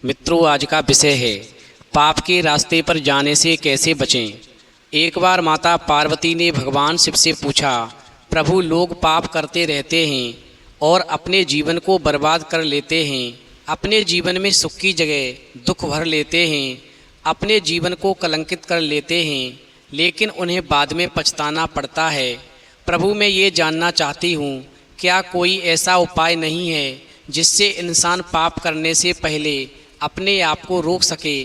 मित्रों, आज का विषय है पाप के रास्ते पर जाने से कैसे बचें। एक बार माता पार्वती ने भगवान शिव से पूछा, प्रभु, लोग पाप करते रहते हैं और अपने जीवन को बर्बाद कर लेते हैं। अपने जीवन में सुख की जगह दुख भर लेते हैं, अपने जीवन को कलंकित कर लेते हैं, लेकिन उन्हें बाद में पछताना पड़ता है। प्रभु, मैं ये जानना चाहती हूँ, क्या कोई ऐसा उपाय नहीं है जिससे इंसान पाप करने से पहले अपने आप को रोक सके।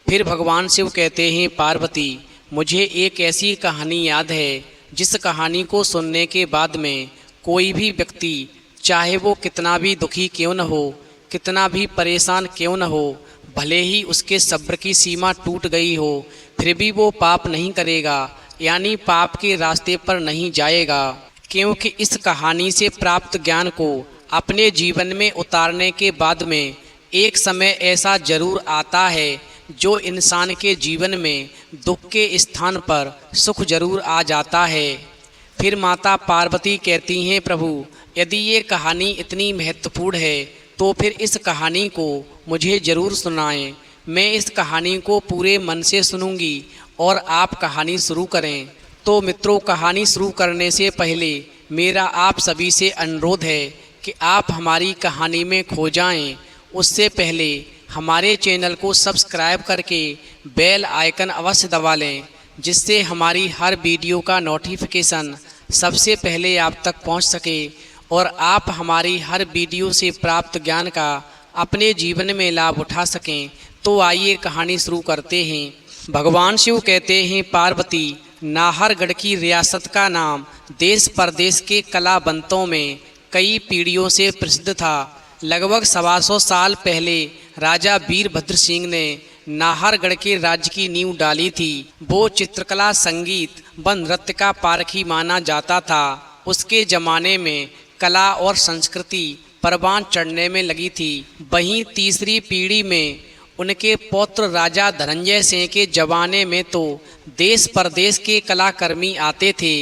फिर भगवान शिव कहते हैं, पार्वती, मुझे एक ऐसी कहानी याद है जिस कहानी को सुनने के बाद में कोई भी व्यक्ति, चाहे वो कितना भी दुखी क्यों न हो, कितना भी परेशान क्यों न हो, भले ही उसके सब्र की सीमा टूट गई हो, फिर भी वो पाप नहीं करेगा, यानी पाप के रास्ते पर नहीं जाएगा। क्योंकि इस कहानी से प्राप्त ज्ञान को अपने जीवन में उतारने के बाद में एक समय ऐसा जरूर आता है जो इंसान के जीवन में दुख के स्थान पर सुख जरूर आ जाता है। फिर माता पार्वती कहती हैं, प्रभु, यदि ये कहानी इतनी महत्वपूर्ण है तो फिर इस कहानी को मुझे ज़रूर सुनाएं। मैं इस कहानी को पूरे मन से सुनूंगी और आप कहानी शुरू करें। तो मित्रों, कहानी शुरू करने से पहले मेरा आप सभी से अनुरोध है कि आप हमारी कहानी में खो जाएं। उससे पहले हमारे चैनल को सब्सक्राइब करके बेल आइकन अवश्य दबा लें, जिससे हमारी हर वीडियो का नोटिफिकेशन सबसे पहले आप तक पहुंच सके और आप हमारी हर वीडियो से प्राप्त ज्ञान का अपने जीवन में लाभ उठा सकें। तो आइए कहानी शुरू करते हैं। भगवान शिव कहते हैं, पार्वती, नाहरगढ़ की रियासत का नाम देश परदेश के कलावंतों में कई पीढ़ियों से प्रसिद्ध था। लगभग 125 साल पहले राजा वीरभद्र सिंह ने नाहरगढ़ के राज्य की नींव डाली थी। वो चित्रकला, संगीत व नृत्य का पारखी माना जाता था। उसके ज़माने में कला और संस्कृति परवान चढ़ने में लगी थी। वहीं तीसरी पीढ़ी में उनके पौत्र राजा धनंजय सिंह के ज़माने में तो देश परदेश के कलाकर्मी आते थे।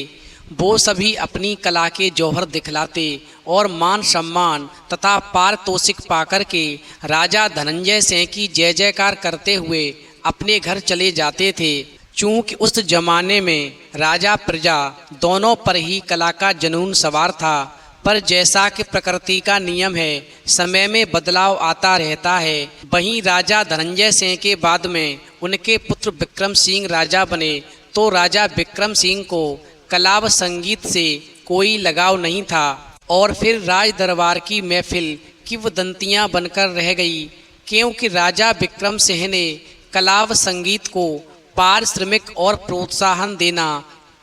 वो सभी अपनी कला के जौहर दिखलाते और मान सम्मान तथा पारितोषिक पाकर के राजा धनंजय सिंह की जय जयकार करते हुए अपने घर चले जाते थे। चूँकि उस जमाने में राजा प्रजा दोनों पर ही कला का जुनून सवार था, पर जैसा कि प्रकृति का नियम है, समय में बदलाव आता रहता है। वहीं राजा धनंजय सिंह के बाद में उनके पुत्र विक्रम सिंह राजा बने, तो राजा विक्रम सिंह को कला व संगीत से कोई लगाव नहीं था और फिर राज दरबार की महफिल किंवदंतियां बनकर रह गई। क्योंकि राजा विक्रम सिंह ने कला व संगीत को पारिश्रमिक और प्रोत्साहन देना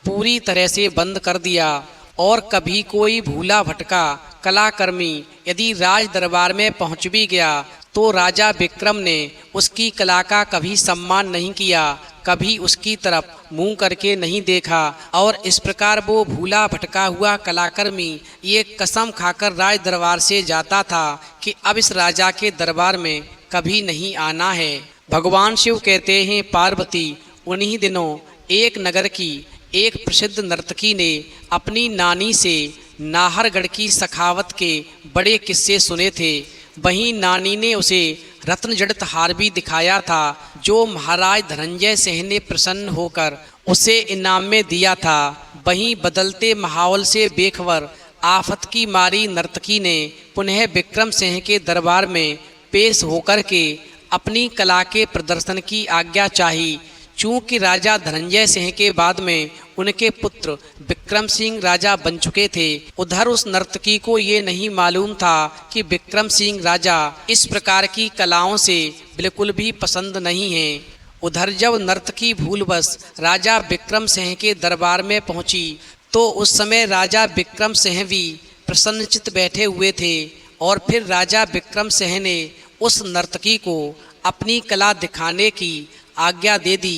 पूरी तरह से बंद कर दिया और कभी कोई भूला भटका कलाकर्मी यदि राज दरबार में पहुंच भी गया तो राजा विक्रम ने उसकी कला का कभी सम्मान नहीं किया, कभी उसकी तरफ मुंह करके नहीं देखा। और इस प्रकार वो भूला भटका हुआ कलाकर्मी ये कसम खाकर राज दरबार से जाता था कि अब इस राजा के दरबार में कभी नहीं आना है। भगवान शिव कहते हैं, पार्वती, उन्हीं दिनों एक नगर की एक प्रसिद्ध नर्तकी ने अपनी नानी से नाहरगढ़ की सखावत के बड़े किस्से सुने थे। वहीं नानी ने उसे रत्न जड़ित हार भी दिखाया था, जो महाराज धनंजय सिंह ने प्रसन्न होकर उसे इनाम में दिया था। वहीं बदलते माहौल से बेखबर आफत की मारी नर्तकी ने पुनः विक्रम सिंह के दरबार में पेश होकर के अपनी कला के प्रदर्शन की आज्ञा चाही। चूँकि राजा धनंजय सिंह के बाद में उनके पुत्र विक्रम सिंह राजा बन चुके थे, उधर उस नर्तकी को ये नहीं मालूम था कि विक्रम सिंह राजा इस प्रकार की कलाओं से बिल्कुल भी पसंद नहीं है। उधर जब नर्तकी भूलवश राजा विक्रम सिंह के दरबार में पहुंची तो उस समय राजा विक्रम सिंह भी प्रसन्नचित्त बैठे हुए थे और फिर राजा विक्रम सिंह ने उस नर्तकी को अपनी कला दिखाने की आज्ञा दे दी।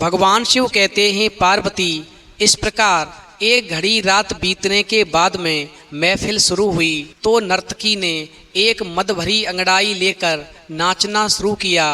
भगवान शिव कहते हैं, पार्वती, इस प्रकार एक घड़ी रात बीतने के बाद में महफिल शुरू हुई तो नर्तकी ने एक मद भरी अंगड़ाई लेकर नाचना शुरू किया।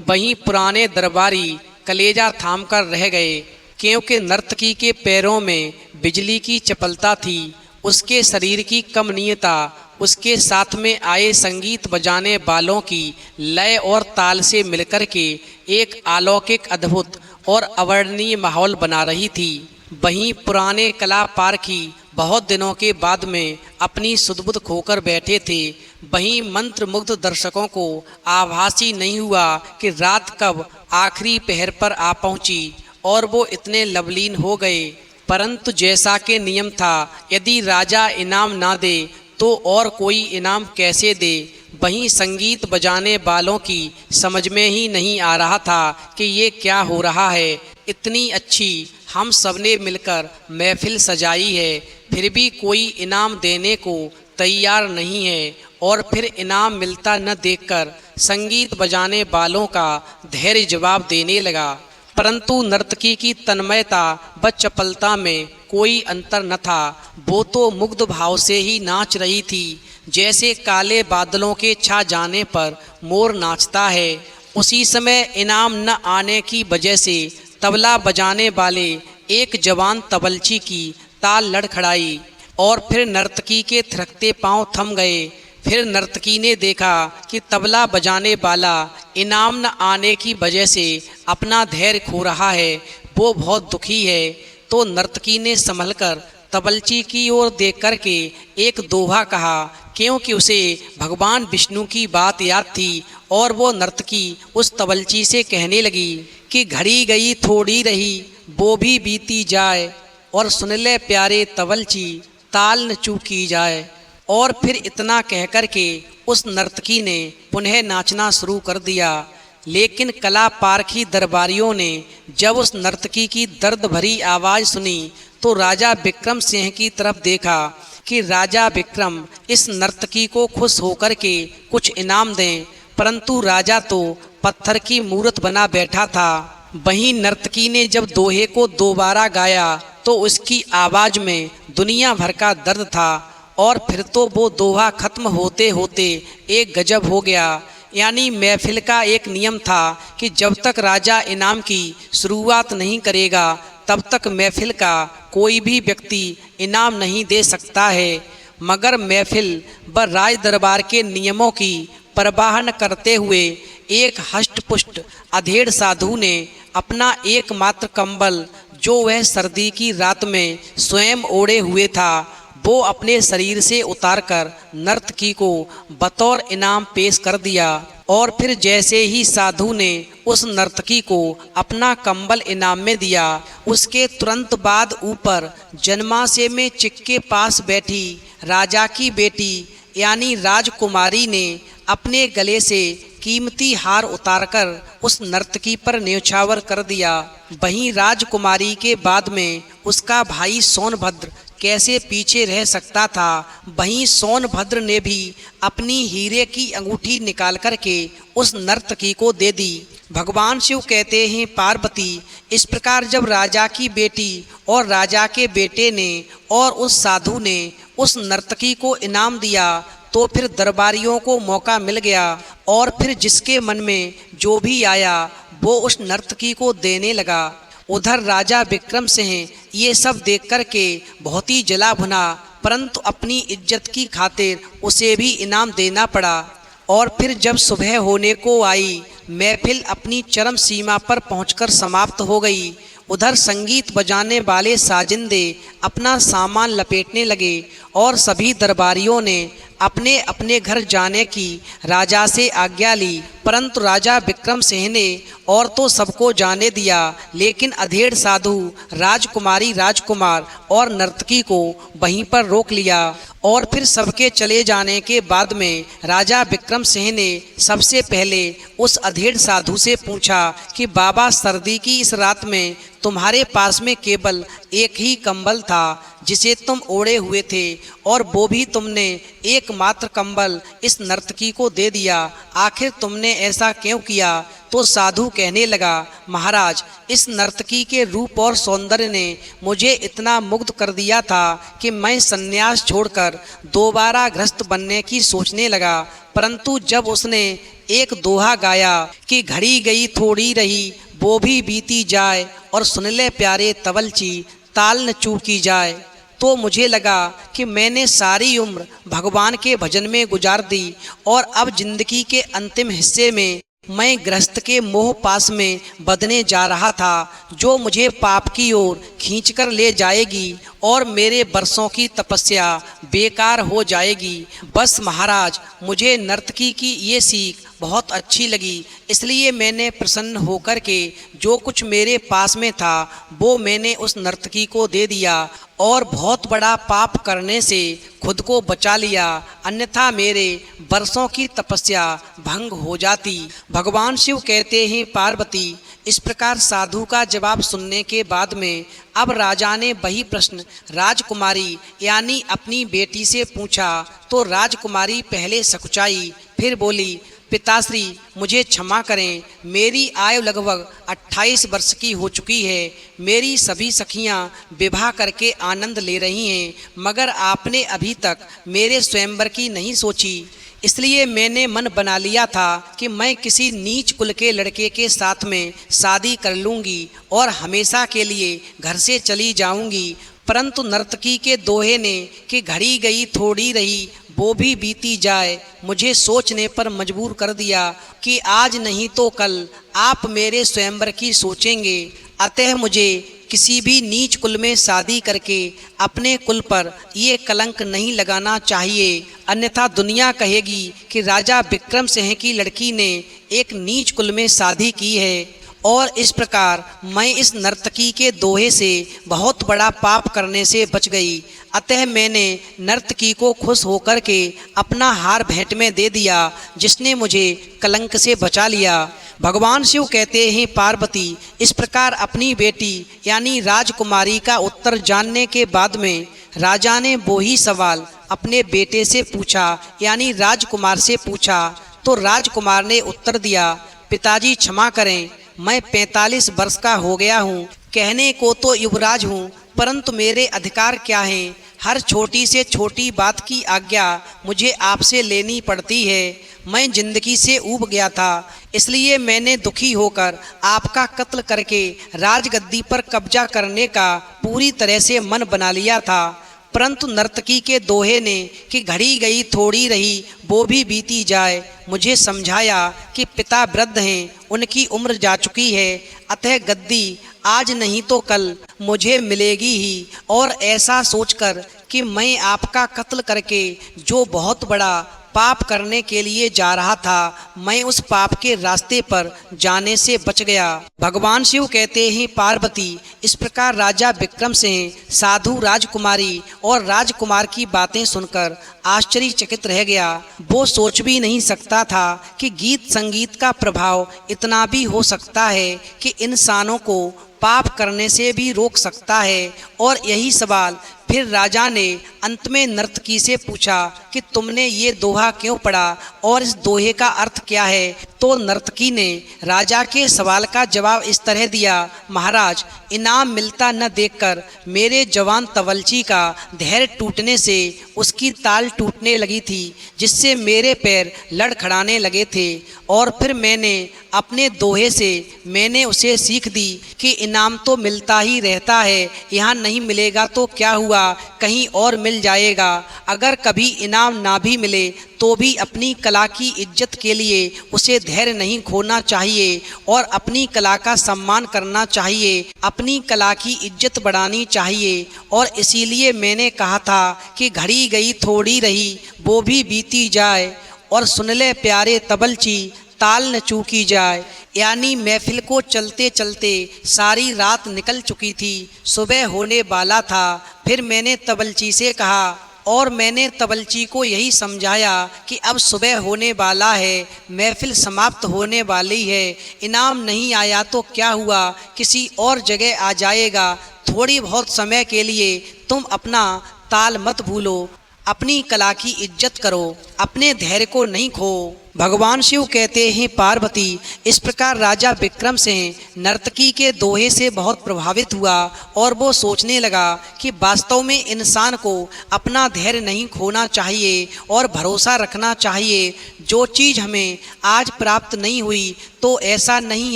वहीं पुराने दरबारी कलेजा थाम कर रह गए, क्योंकि नर्तकी के पैरों में बिजली की चपलता थी। उसके शरीर की कमनीयता उसके साथ में आए संगीत बजाने वालों की लय और ताल से मिलकर के एक अलौकिक, अद्भुत और अवर्णनीय माहौल बना रही थी। वहीं पुराने कला पारखी बहुत दिनों के बाद में अपनी सुध-बुध खोकर बैठे थे। वहीं मंत्रमुग्ध दर्शकों को आभास ही नहीं हुआ कि रात कब आखिरी पहर पर आ पहुंची और वो इतने लवलीन हो गए। परंतु जैसा कि नियम था, यदि राजा इनाम ना दे तो और कोई इनाम कैसे दे। वहीं संगीत बजाने वालों की समझ में ही नहीं आ रहा था कि ये क्या हो रहा है। इतनी अच्छी हम सबने मिलकर महफिल सजाई है, फिर भी कोई इनाम देने को तैयार नहीं है। और फिर इनाम मिलता न देखकर संगीत बजाने वालों का धैर्य जवाब देने लगा। परंतु नर्तकी की तन्मयता व चपलता में कोई अंतर न था। वो तो मुग्ध भाव से ही नाच रही थी, जैसे काले बादलों के छा जाने पर मोर नाचता है। उसी समय इनाम न आने की वजह से तबला बजाने वाले एक जवान तबलची की ताल लड़खड़ाई और फिर नर्तकी के थिरकते पांव थम गए। फिर नर्तकी ने देखा कि तबला बजाने वाला इनाम न आने की वजह से अपना धैर्य खो रहा है, वो बहुत दुखी है। तो नर्तकी ने संभलकर तबलची की ओर देख कर के एक दोहा कहा, क्योंकि उसे भगवान विष्णु की बात याद थी। और वो नर्तकी उस तबलची से कहने लगी कि घड़ी गई थोड़ी रही, वो भी बीती जाए, और सुन ले प्यारे तबलची, ताल न चूकी जाए। और फिर इतना कहकर के उस नर्तकी ने पुनः नाचना शुरू कर दिया। लेकिन कला पारखी दरबारियों ने जब उस नर्तकी की दर्द भरी आवाज़ सुनी तो राजा विक्रम सिंह की तरफ देखा कि राजा विक्रम इस नर्तकी को खुश होकर के कुछ इनाम दें। परंतु राजा तो पत्थर की मूरत बना बैठा था। वहीं नर्तकी ने जब दोहे को दोबारा गाया तो उसकी आवाज़ में दुनिया भर का दर्द था। और फिर तो वो दोहा खत्म होते होते एक गजब हो गया। यानी महफिल का एक नियम था कि जब तक राजा इनाम की शुरुआत नहीं करेगा तब तक महफिल का कोई भी व्यक्ति इनाम नहीं दे सकता है। मगर महफिल व राज दरबार के नियमों की परवाह न करते हुए एक हष्ट-पुष्ट अधेड़ साधु ने अपना एकमात्र कंबल, जो वह सर्दी की रात में स्वयं ओढ़े हुए था, वो अपने शरीर से उतारकर नर्तकी को बतौर इनाम पेश कर दिया। और फिर जैसे ही साधु ने उस नर्तकी को अपना कंबल इनाम में दिया, उसके तुरंत बाद ऊपर जन्माशय में चिक के पास बैठी राजा की बेटी यानी राजकुमारी ने अपने गले से कीमती हार उतारकर उस नर्तकी पर न्यौछावर कर दिया। वहीं राजकुमारी के बाद में उसका भाई सोनभद्र कैसे पीछे रह सकता था। वहीं सोनभद्र ने भी अपनी हीरे की अंगूठी निकाल कर के उस नर्तकी को दे दी। भगवान शिव कहते हैं, पार्वती, इस प्रकार जब राजा की बेटी और राजा के बेटे ने और उस साधु ने उस नर्तकी को इनाम दिया तो फिर दरबारियों को मौका मिल गया। और फिर जिसके मन में जो भी आया वो उस नर्तकी को देने लगा। उधर राजा विक्रम सिंह ये सब देख कर के बहुत ही जला भुना, परंतु अपनी इज्जत की खातिर उसे भी इनाम देना पड़ा। और फिर जब सुबह होने को आई, महफिल अपनी चरम सीमा पर पहुंचकर समाप्त हो गई। उधर संगीत बजाने वाले साजिंदे अपना सामान लपेटने लगे और सभी दरबारियों ने अपने अपने घर जाने की राजा से आज्ञा ली। परंतु राजा विक्रम सिंह ने और तो सबको जाने दिया, लेकिन अधेड़ साधु, राजकुमारी, राजकुमार और नर्तकी को वहीं पर रोक लिया। और फिर सबके चले जाने के बाद में राजा विक्रम सिंह ने सबसे पहले उस अधेड़ साधु से पूछा कि बाबा, सर्दी की इस रात में तुम्हारे पास में केवल एक ही कंबल था जिसे तुम ओढ़े हुए थे, और वो भी तुमने एकमात्र कंबल इस नर्तकी को दे दिया। आखिर तुमने ऐसा क्यों किया? तो साधु कहने लगा, महाराज, इस नर्तकी के रूप और सौंदर्य ने मुझे इतना मुग्ध कर दिया था कि मैं सन्यास छोड़कर दोबारा गृहस्थ बनने की सोचने लगा। परंतु जब उसने एक दोहा गाया कि घड़ी गई थोड़ी रही, वो भी बीती जाए, और सुन ले प्यारे तवलची, ताल न चूकी जाए, तो मुझे लगा कि मैंने सारी उम्र भगवान के भजन में गुजार दी और अब जिंदगी के अंतिम हिस्से में मैं गृहस्थ के मोह पास में बंधने जा रहा था, जो मुझे पाप की ओर खींचकर ले जाएगी और मेरे बरसों की तपस्या बेकार हो जाएगी। बस महाराज, मुझे नर्तकी की ये सीख बहुत अच्छी लगी, इसलिए मैंने प्रसन्न होकर के जो कुछ मेरे पास में था वो मैंने उस नर्तकी को दे दिया और बहुत बड़ा पाप करने से खुद को बचा लिया, अन्यथा मेरे बरसों की तपस्या भंग हो जाती। भगवान शिव कहते हैं, पार्वती, इस प्रकार साधु का जवाब सुनने के बाद में अब राजा ने वही प्रश्न राजकुमारी यानी अपनी बेटी से पूछा, तो राजकुमारी पहले सकुचाई, फिर बोली, पिताश्री मुझे क्षमा करें, मेरी आयु लगभग 28 वर्ष की हो चुकी है। मेरी सभी सखियां विवाह करके आनंद ले रही हैं, मगर आपने अभी तक मेरे स्वयंवर की नहीं सोची। इसलिए मैंने मन बना लिया था कि मैं किसी नीच कुल के लड़के के साथ में शादी कर लूँगी और हमेशा के लिए घर से चली जाऊँगी। परंतु नर्तकी के दोहे ने कि घड़ी गई थोड़ी रही वो भी बीती जाए मुझे सोचने पर मजबूर कर दिया कि आज नहीं तो कल आप मेरे स्वयंवर की सोचेंगे। अतः मुझे किसी भी नीच कुल में शादी करके अपने कुल पर ये कलंक नहीं लगाना चाहिए, अन्यथा दुनिया कहेगी कि राजा विक्रम सिंह की लड़की ने एक नीच कुल में शादी की है। और इस प्रकार मैं इस नर्तकी के दोहे से बहुत बड़ा पाप करने से बच गई। अतः मैंने नर्तकी को खुश होकर के अपना हार भेंट में दे दिया, जिसने मुझे कलंक से बचा लिया। भगवान शिव कहते हैं, पार्वती, इस प्रकार अपनी बेटी यानी राजकुमारी का उत्तर जानने के बाद में राजा ने वही सवाल अपने बेटे से पूछा यानी राजकुमार से पूछा। तो राजकुमार ने उत्तर दिया, पिताजी क्षमा करें, मैं 45 वर्ष का हो गया हूँ। कहने को तो युवराज हूँ, परंतु मेरे अधिकार क्या हैं? हर छोटी से छोटी बात की आज्ञा मुझे आपसे लेनी पड़ती है। मैं जिंदगी से ऊब गया था, इसलिए मैंने दुखी होकर आपका कत्ल करके राजगद्दी पर कब्जा करने का पूरी तरह से मन बना लिया था। परंतु नर्तकी के दोहे ने कि घड़ी गई थोड़ी रही वो भी बीती जाए मुझे समझाया कि पिता वृद्ध हैं, उनकी उम्र जा चुकी है, अतः गद्दी आज नहीं तो कल मुझे मिलेगी ही। और ऐसा सोचकर कि मैं आपका कत्ल करके जो बहुत बड़ा पाप करने के लिए जा रहा था, मैं उस पाप के रास्ते पर जाने से बच गया। भगवान शिव कहते हैं, पार्वती, इस प्रकार राजा विक्रम सिंह साधु राजकुमारी और राजकुमार की बातें सुनकर आश्चर्यचकित रह गया। वो सोच भी नहीं सकता था कि गीत संगीत का प्रभाव इतना भी हो सकता है कि इंसानों को पाप करने से भी रोक सकता है। और यही सवाल फिर राजा ने अंत में नर्तकी से पूछा कि तुमने ये दोहा क्यों पढ़ा और इस दोहे का अर्थ क्या है? तो नर्तकी ने राजा के सवाल का जवाब इस तरह दिया, महाराज, इनाम मिलता न देखकर मेरे जवान तवलची का धैर्य टूटने से उसकी ताल टूटने लगी थी, जिससे मेरे पैर लड़खड़ाने लगे थे। और फिर मैंने अपने दोहे से मैंने उसे सीख दी कि इनाम तो मिलता ही रहता है, यहाँ नहीं मिलेगा तो क्या हुआ, कहीं और मिल जाएगा। अगर कभी इनाम ना भी मिले तो भी अपनी कला की इज्जत के लिए उसे धैर्य नहीं खोना चाहिए और अपनी कला का सम्मान करना चाहिए, अपनी कला की इज्जत बढ़ानी चाहिए। और इसीलिए मैंने कहा था कि घड़ी गई थोड़ी रही वो भी बीती जाए, और सुन ले प्यारे तबलची ताल न चूकी जाए। यानी महफिल को चलते चलते सारी रात निकल चुकी थी, सुबह होने वाला था। फिर मैंने तबलची से कहा और मैंने तबलची को यही समझाया कि अब सुबह होने वाला है, महफिल समाप्त होने वाली है, इनाम नहीं आया तो क्या हुआ, किसी और जगह आ जाएगा। थोड़ी बहुत समय के लिए तुम अपना ताल मत भूलो, अपनी कला की इज्जत करो, अपने धैर्य को नहीं खो। भगवान शिव कहते हैं, पार्वती, इस प्रकार राजा विक्रम सिंह नर्तकी के दोहे से बहुत प्रभावित हुआ और वो सोचने लगा कि वास्तव में इंसान को अपना धैर्य नहीं खोना चाहिए और भरोसा रखना चाहिए। जो चीज़ हमें आज प्राप्त नहीं हुई तो ऐसा नहीं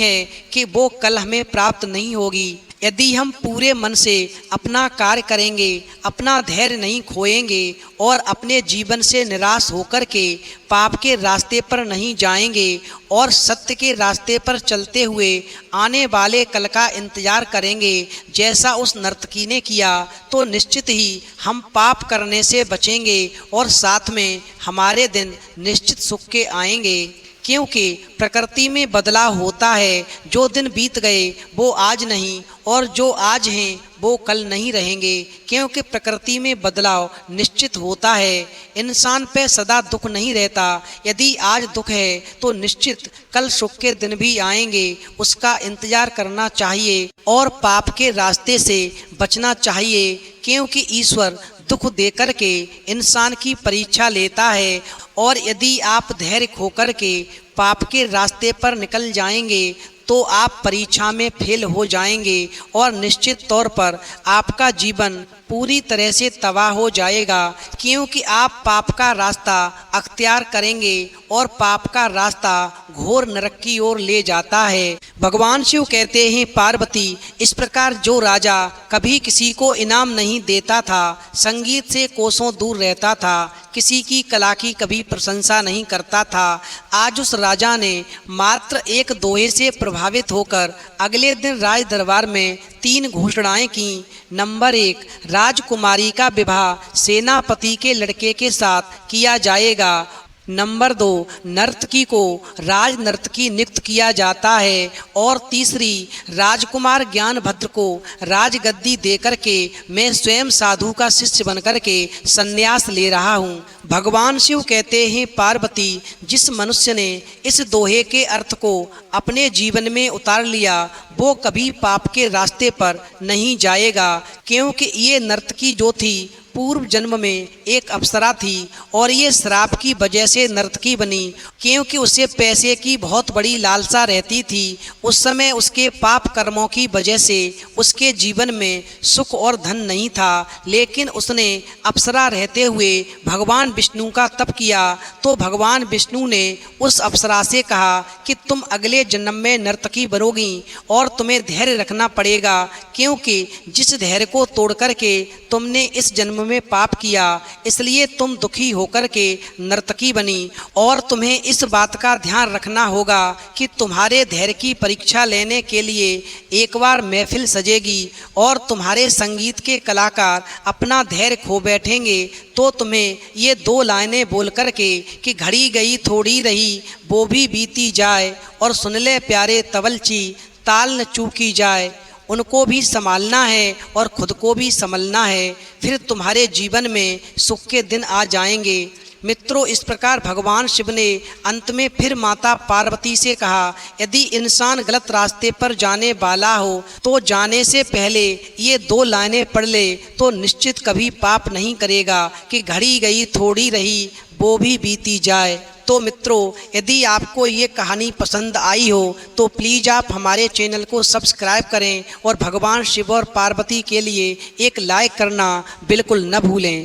है कि वो कल हमें प्राप्त नहीं होगी। यदि हम पूरे मन से अपना कार्य करेंगे, अपना धैर्य नहीं खोएंगे और अपने जीवन से निराश होकर के पाप के रास्ते पर नहीं जाएंगे और सत्य के रास्ते पर चलते हुए आने वाले कल का इंतजार करेंगे जैसा उस नर्तकी ने किया, तो निश्चित ही हम पाप करने से बचेंगे और साथ में हमारे दिन निश्चित सुख के आएंगे। क्योंकि प्रकृति में बदलाव होता है, जो दिन बीत गए वो आज नहीं और जो आज हैं वो कल नहीं रहेंगे। क्योंकि प्रकृति में बदलाव निश्चित होता है, इंसान पे सदा दुख नहीं रहता। यदि आज दुख है तो निश्चित कल सुख के दिन भी आएंगे, उसका इंतजार करना चाहिए और पाप के रास्ते से बचना चाहिए। क्योंकि ईश्वर दुख देकर के इंसान की परीक्षा लेता है और यदि आप धैर्य खोकर के पाप के रास्ते पर निकल जाएंगे तो आप परीक्षा में फेल हो जाएंगे और निश्चित तौर पर आपका जीवन पूरी तरह से तबाह हो जाएगा। क्योंकि आप पाप का रास्ता अख्तियार करेंगे और पाप का रास्ता घोर नरक की ओर ले जाता है। भगवान शिव कहते हैं, पार्वती, इस प्रकार जो राजा कभी किसी को इनाम नहीं देता था, संगीत से कोसों दूर रहता था, किसी की कला की कभी प्रशंसा नहीं करता था, आज उस राजा ने मात्र एक दोहे से प्रभावित होकर अगले दिन राज दरबार में 3 घोषणाएं की। नंबर 1, राजकुमारी का विवाह सेनापति के लड़के के साथ किया जाएगा। नंबर 2, नर्तकी को राज नर्तकी नियुक्त किया जाता है। और तीसरी, राजकुमार ज्ञानभद्र को राजगद्दी देकर के मैं स्वयं साधु का शिष्य बनकर के संन्यास ले रहा हूँ। भगवान शिव कहते हैं, पार्वती, जिस मनुष्य ने इस दोहे के अर्थ को अपने जीवन में उतार लिया वो कभी पाप के रास्ते पर नहीं जाएगा। क्योंकि ये नर्तकी जो थी पूर्व जन्म में एक अप्सरा थी और ये श्राप की वजह से नर्तकी बनी। क्योंकि उसे पैसे की बहुत बड़ी लालसा रहती थी। उस समय उसके पाप कर्मों की वजह से उसके जीवन में सुख और धन नहीं था, लेकिन उसने अप्सरा रहते हुए भगवान विष्णु का तप किया। तो भगवान विष्णु ने उस अप्सरा से कहा कि तुम अगले जन्म में नर्तकी बनोगी और तुम्हें धैर्य रखना पड़ेगा। क्योंकि जिस धैर्य को तोड़ करके तुमने इस जन्म में पाप किया, इसलिए तुम दुखी होकर के नर्तकी बनी। और तुम्हें इस बात का ध्यान रखना होगा कि तुम्हारे धैर्य की परीक्षा लेने के लिए एक बार महफिल सजेगी और तुम्हारे संगीत के कलाकार अपना धैर्य खो बैठेंगे तो तुम्हें ये 2 लाइनें बोल कर के कि घड़ी गई थोड़ी रही वो भी बीती जाए और सुन ले प्यारे तवलची ताल न चूकी जाए, उनको भी संभालना है और खुद को भी संभलना है, फिर तुम्हारे जीवन में सुख के दिन आ जाएंगे। मित्रों, इस प्रकार भगवान शिव ने अंत में फिर माता पार्वती से कहा, यदि इंसान गलत रास्ते पर जाने वाला हो तो जाने से पहले ये 2 लाइनें पढ़ ले तो निश्चित कभी पाप नहीं करेगा कि घड़ी गई थोड़ी रही वो भी बीती जाए। तो मित्रों, यदि आपको ये कहानी पसंद आई हो तो प्लीज़ आप हमारे चैनल को सब्सक्राइब करें और भगवान शिव और पार्वती के लिए एक लाइक करना बिल्कुल न भूलें।